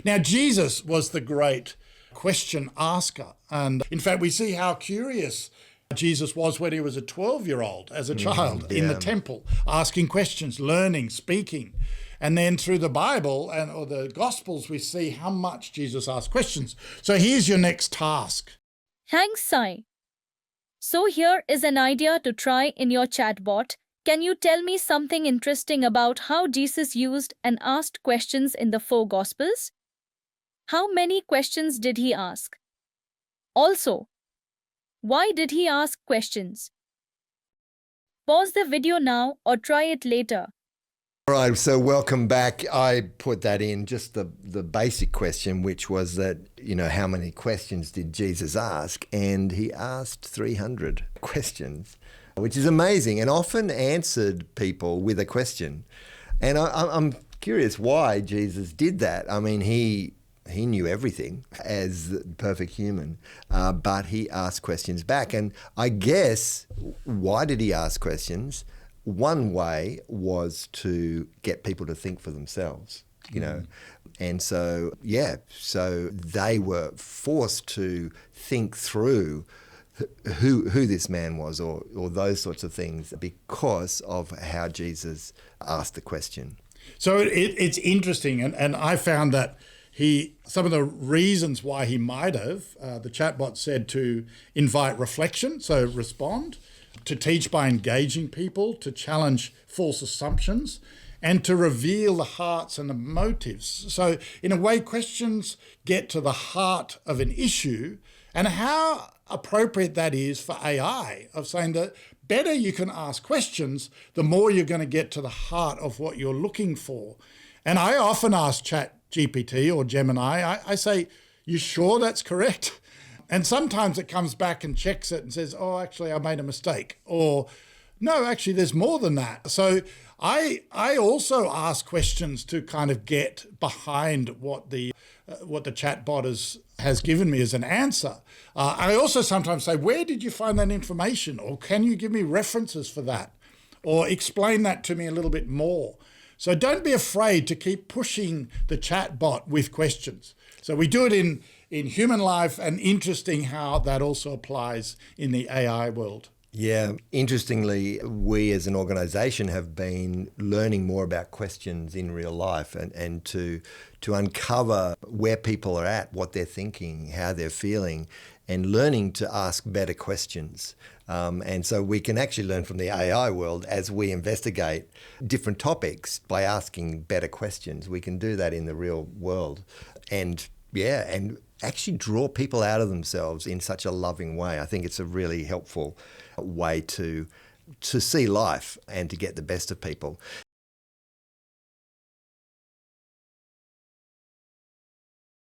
Now, Jesus was the great question asker. And in fact, we see how curious Jesus was when he was a 12-year-old, as a child, in the temple, asking questions, learning, speaking. And then through the Bible or the Gospels, we see how much Jesus asked questions. So here's your next task. Thanks, Sai. So here is an idea to try in your chatbot. Can you tell me something interesting about how Jesus used and asked questions in the four Gospels? How many questions did he ask? Also, why did he ask questions? Pause the video now or try it later. All right, so welcome back. I put that in just the basic question, which was that, how many questions did Jesus ask? And he asked 300 questions, which is amazing, and often answered people with a question. And I'm curious why Jesus did that. I mean, he knew everything as the perfect human, but he asked questions back. And I guess, why did he ask questions? One way was to get people to think for themselves, And so they were forced to think through who this man was or those sorts of things because of how Jesus asked the question. So it's interesting, and I found that some of the reasons why he might have, the chatbot said to invite reflection, so respond, to teach by engaging people, to challenge false assumptions, and to reveal the hearts and the motives. So in a way, questions get to the heart of an issue, and how appropriate that is for AI, of saying that better you can ask questions, the more you're going to get to the heart of what you're looking for. And I often ask ChatGPT or Gemini, I say, you sure that's correct? And sometimes it comes back and checks it and says, oh, actually, I made a mistake. Or, no, actually, there's more than that. So I also ask questions to kind of get behind what the chatbot has given me as an answer. I also sometimes say, where did you find that information? Or can you give me references for that? Or explain that to me a little bit more. So don't be afraid to keep pushing the chatbot with questions. So we do it in human life, and interesting how that also applies in the AI world. Yeah, interestingly, we as an organisation have been learning more about questions in real life and to uncover where people are at, what they're thinking, how they're feeling, and learning to ask better questions. And so we can actually learn from the AI world as we investigate different topics by asking better questions. We can do that in the real world. And actually draw people out of themselves in such a loving way. I think it's a really helpful way to see life and to get the best of people.